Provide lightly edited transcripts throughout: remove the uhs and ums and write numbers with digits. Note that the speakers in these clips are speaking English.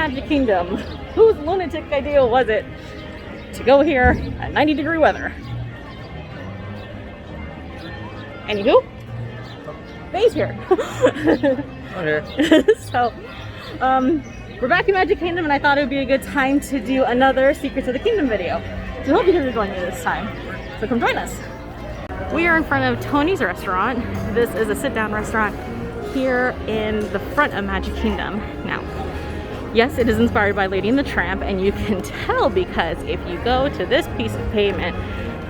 Magic Kingdom. Whose lunatic idea was it to go here at 90-degree weather? Anywho, Faye's here. Okay. So, we're back in Magic Kingdom, and I thought it would be a good time to do another Secrets of the Kingdom video. So I hope you guys are joining me this time. So come join us. We are in front of Tony's restaurant. This is a sit-down restaurant here in the front of Magic Kingdom. Now, yes, it is inspired by Lady and the Tramp, and you can tell because if you go to this piece of pavement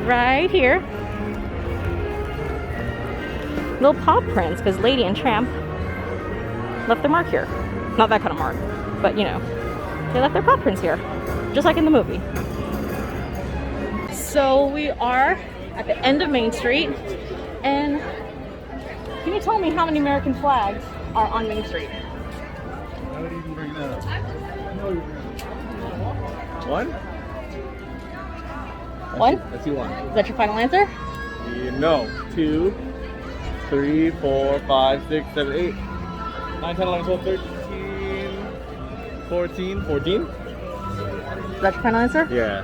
right here, little paw prints, because Lady and Tramp left their mark here. Not that kind of mark, but you know, they left their paw prints here, just like in the movie. So we are at the end of Main Street, and can you tell me how many American flags are on Main Street? How did you even bring that up? One? One? I see one. Is that your final answer? No. 2, 3, 4, 5, 6, 7, 8, 9, 10, 11, 12, 13, 14. 14? Is that your final answer? Yeah.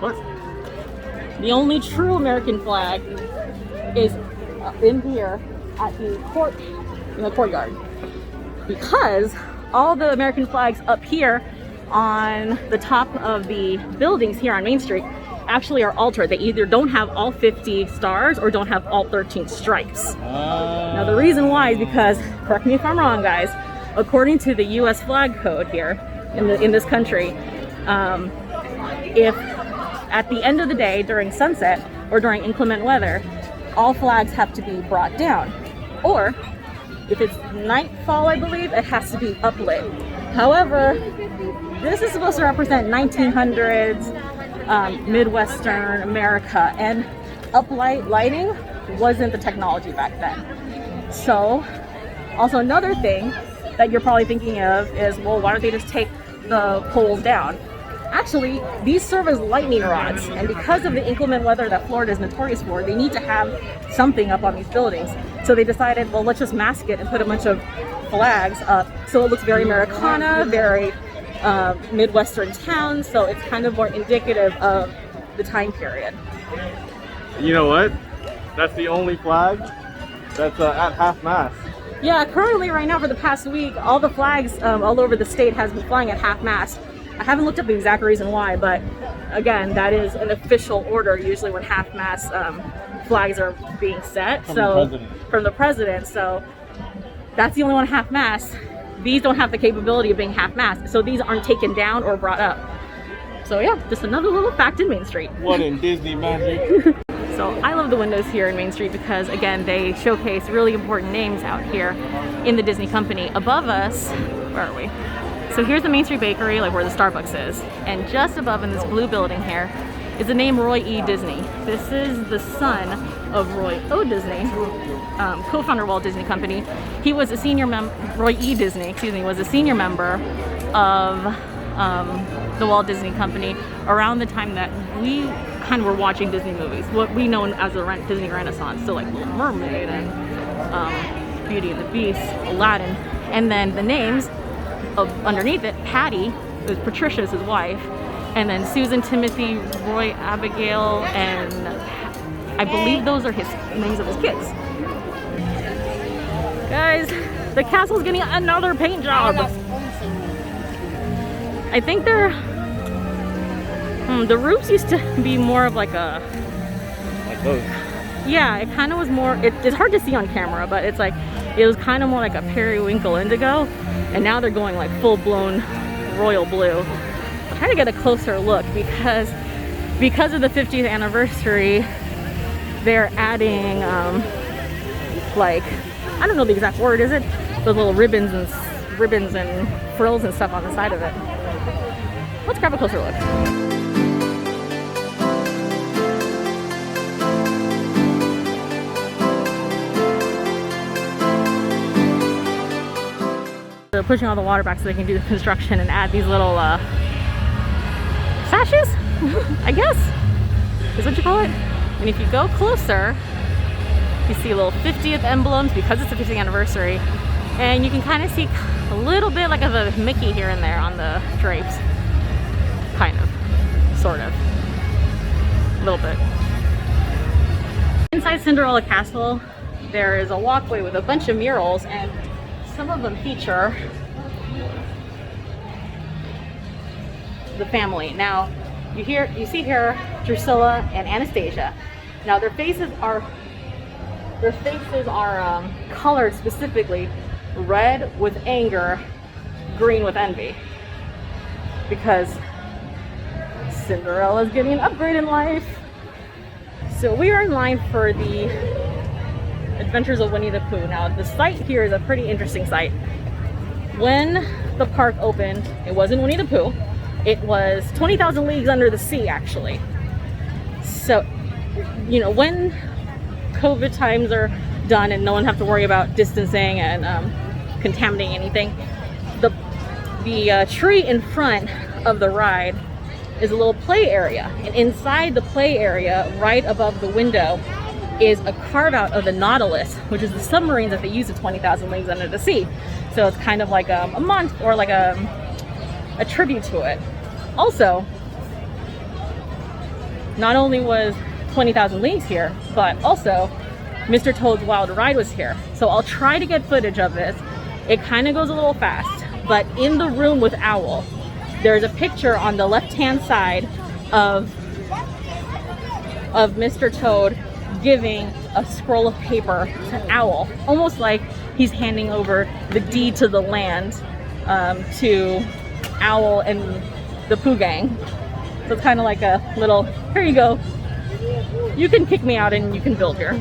What? The only true American flag is in here at the court, in the courtyard, because all the American flags up here on the top of the buildings here on Main Street actually are altered. They either don't have all 50 stars or don't have all 13 stripes. Now the reason why is because, correct me if I'm wrong guys, according to the US flag code here in this country, if at the end of the day during sunset or during inclement weather, all flags have to be brought down, or if it's nightfall, I believe, it has to be uplit. However, this is supposed to represent 1900s Midwestern America, and uplight lighting wasn't the technology back then. So also another thing that you're probably thinking of is, well, why don't they just take the poles down? Actually, these serve as lightning rods, and because of the inclement weather that Florida is notorious for, they need to have something up on these buildings. So they decided, well, let's just mask it and put a bunch of flags up so it looks very Americana, very Midwestern town, so it's kind of more indicative of the time period. You know what? That's the only flag that's at half-mast. Yeah, currently right now for the past week, all the flags all over the state has been flying at half-mast. I haven't looked up the exact reason why, but again, that is an official order usually when half-mast flags are being set. From the president. So that's the only one half-mast. These don't have the capability of being half-mast, so these aren't taken down or brought up. So yeah, just another little fact in Main Street. What in Disney magic? So I love the windows here in Main Street because again, they showcase really important names out here in the Disney company. Above us, where are we? So here's the Main Street Bakery, like where the Starbucks is. And just above in this blue building here is the name Roy E. Disney. This is the son of Roy O. Disney, co-founder of Walt Disney Company. He was a senior Roy E. Disney, excuse me, was a senior member of the Walt Disney Company around the time that we kind of were watching Disney movies, what we know as the Disney Renaissance. So like Little Mermaid and Beauty and the Beast, Aladdin, and then the names of underneath it, Patty, it was Patricia's his wife, and then Susan, Timothy, Roy, Abigail, and I believe those are his names of his kids. Guys, the castle's getting another paint job. I think they're the roofs used to be more of like a, Like those. yeah, it kind of was more, it's hard to see on camera, but it's like, it was kind of more like a periwinkle indigo, and now they're going like full-blown royal blue. I'm trying to get a closer look because of the 50th anniversary, they're adding like, I don't know the exact word, is it? Those little ribbons and frills and stuff on the side of it. Let's grab a closer look. They're pushing all the water back so they can do the construction and add these little sashes, I guess, is what you call it. And if you go closer, you see little 50th emblems because it's the 50th anniversary. And you can kind of see a little bit like of a Mickey here and there on the drapes. Kind of, sort of, a little bit. Inside Cinderella Castle, there is a walkway with a bunch of murals, and some of them feature the family. Now, you see here Drusilla and Anastasia. Now their faces are colored specifically red with anger, green with envy, because Cinderella's getting an upgrade in life. So we are in line for the Adventures of Winnie the Pooh. Now the site here is a pretty interesting site. When the park opened, it wasn't Winnie the Pooh. It was 20,000 Leagues Under the Sea, actually. So, you know, when COVID times are done and no one have to worry about distancing and contaminating anything, the tree in front of the ride is a little play area. And inside the play area, right above the window, is a carve out of the Nautilus, which is the submarine that they use at 20,000 Leagues Under the Sea. So it's kind of like a month or like a tribute to it. Also, not only was 20,000 Leagues here, but also Mr. Toad's Wild Ride was here. So I'll try to get footage of this. It kind of goes a little fast, but in the room with Owl, there's a picture on the left-hand side of Mr. Toad giving a scroll of paper to Owl, almost like he's handing over the deed to the land to Owl and the Pooh Gang. So it's kind of like a little, here you go, you can kick me out and you can build here.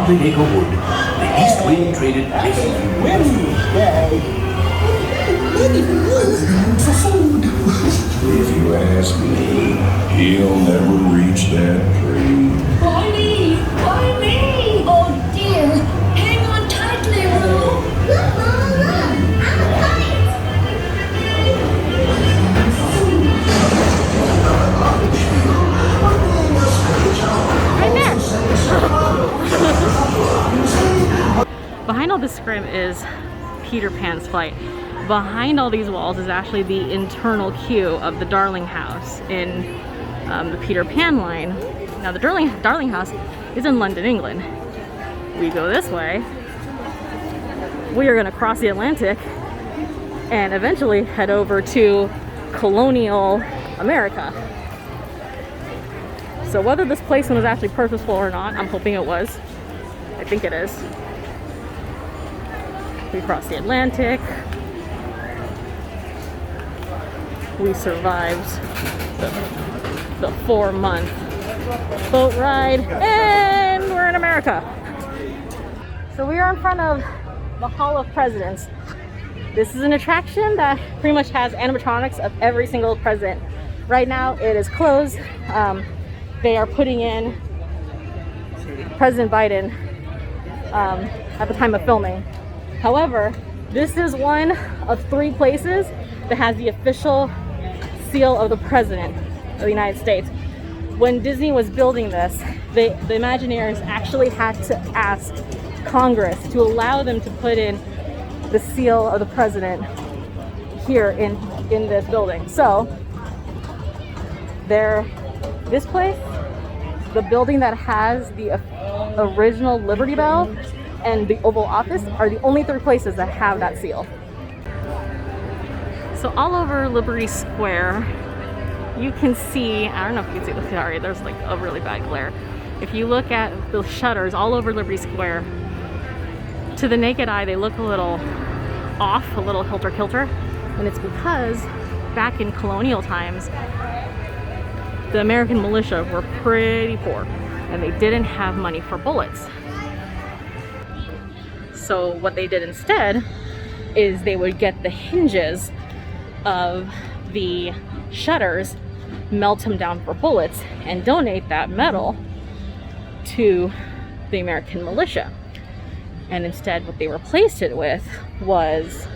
Acre wood, the east wind traded places. If you ask me, he'll never reach that tree. Why me? Why me? Oh dear, hang on tightly, Roo. Look, Mom, look, I'm a kite. Right there. Behind all this scrim is Peter Pan's flight. Behind all these walls is actually the internal queue of the Darling House in the Peter Pan line. Now the Darling House is in London, England. We go this way. We are going to cross the Atlantic and eventually head over to colonial America. So whether this placement was actually purposeful or not, I'm hoping it was. I think it is. We crossed the Atlantic. We survived the 4-month boat ride, and we're in America. So we are in front of the Hall of Presidents. This is an attraction that pretty much has animatronics of every single president. Right now it is closed. They are putting in President Biden at the time of filming. However, this is one of 3 places that has the official seal of the President of the United States. When Disney was building this, the Imagineers actually had to ask Congress to allow them to put in the seal of the President here in this building. So, this place, the building that has the original Liberty Bell and the Oval Office are the only 3 places that have that seal. So all over Liberty Square, you can see, I don't know if you can see, sorry, there's like a really bad glare. If you look at the shutters all over Liberty Square, to the naked eye, they look a little off, a little hilter-kilter. And it's because back in colonial times, the American militia were pretty poor and they didn't have money for bullets. So what they did instead is they would get the hinges of the shutters, melt them down for bullets, and donate that metal to the American militia. And instead what they replaced it with was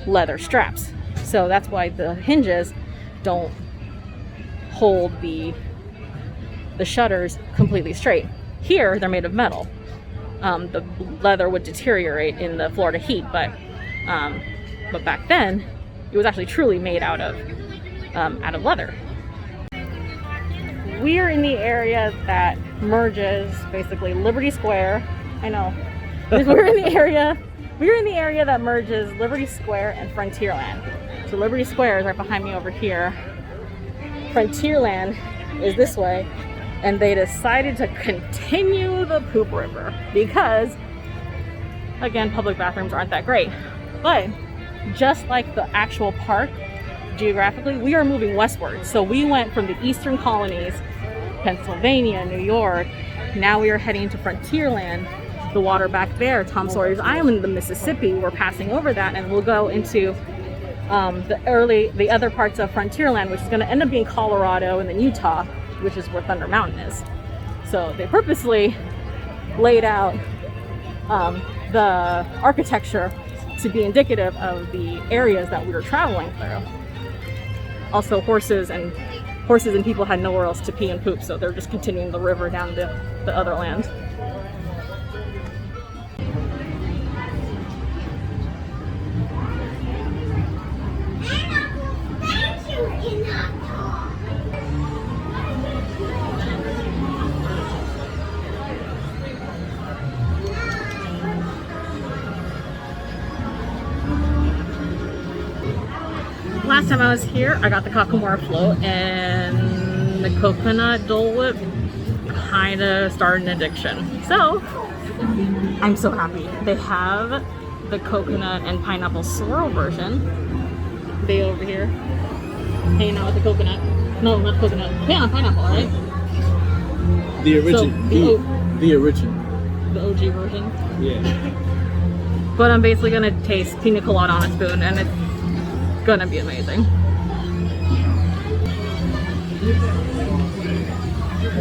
leather straps. So that's why the hinges don't hold the shutters completely straight. Here they're made of metal. The leather would deteriorate in the Florida heat, but back then it was actually truly made out of leather. We are in the area that merges basically Liberty Square. I know. We're in the area that merges Liberty Square and Frontierland. So Liberty Square is right behind me over here. Frontierland is this way, and they decided to continue the poop river because, again, public bathrooms aren't that great. But just like the actual park, geographically, we are moving westward. So we went from the eastern colonies, Pennsylvania, New York. Now we are heading to Frontierland, the water back there, Tom Sawyer's Island, the Mississippi. We're passing over that, and we'll go into the other parts of Frontierland, which is going to end up being Colorado and then Utah, which is where Thunder Mountain is. So they purposely laid out the architecture to be indicative of the areas that we were traveling through. Also, horses and people had nowhere else to pee and poop, so they're just continuing the river down to the other land. Last time I was here, I got the Cockamora float, and the coconut Dole Whip kind of started an addiction. So I'm so happy. They have the coconut and pineapple swirl version. They over here hanging out with the coconut. No, not coconut. Yeah, pineapple, right? The original. So, the original. The OG version. Yeah. But I'm basically gonna taste pina colada on a spoon, and it's gonna be amazing.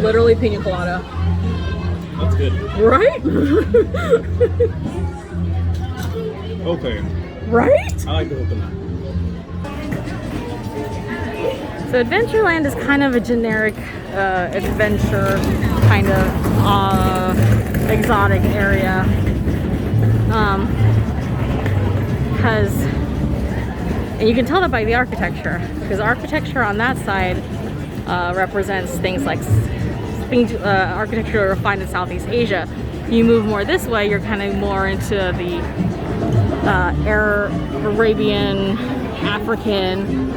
Literally pina colada. That's good. Right? Okay. Right? I like the coconut. So Adventureland is kind of a generic adventure, kind of exotic area. And you can tell that by the architecture, because architecture on that side represents things like architecture refined in Southeast Asia. You move more this way, you're kind of more into the Arabian, African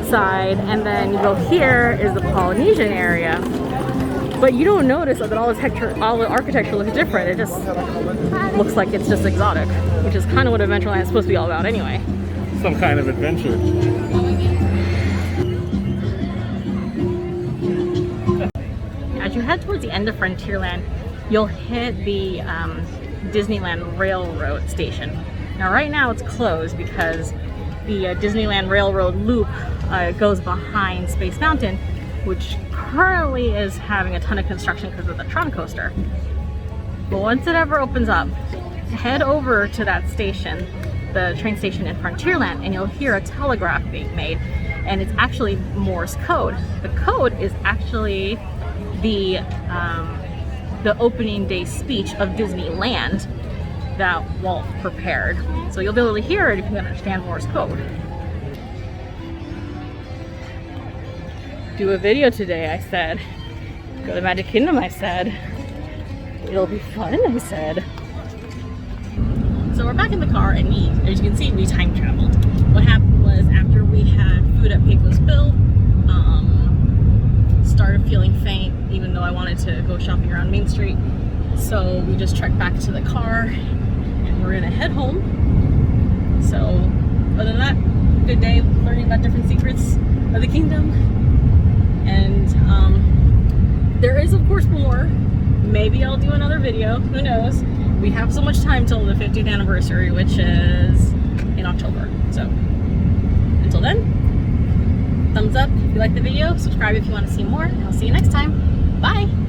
side, and then you go here is the Polynesian area. But you don't notice that all the architecture looks different. It just looks like it's just exotic, which is kind of what Adventureland is supposed to be all about anyway. Some kind of adventure. As you head towards the end of Frontierland, you'll hit the Disneyland Railroad station. Now right now it's closed because the Disneyland Railroad loop goes behind Space Mountain, which currently is having a ton of construction because of the Tron coaster. But once it ever opens up, head over to that station, the train station in Frontierland, and you'll hear a telegraph being made, and it's actually Morse code. The code is actually the opening day speech of Disneyland that Walt prepared. So you'll be able to hear it if you understand Morse code. Do a video today, I said. Go to Magic Kingdom, I said. It'll be fun, I said. So we're back in the car, and as you can see, we time traveled. What happened was, after we had food at Pecos Bill, started feeling faint, even though I wanted to go shopping around Main Street. So we just trekked back to the car, and we're gonna head home. So other than that, good day learning about different secrets of the kingdom. And there is of course more. Maybe I'll do another video, who knows. We have so much time till the 50th anniversary, which is in October. So until then, thumbs up if you like the video, subscribe if you want to see more, and I'll see you next time. Bye!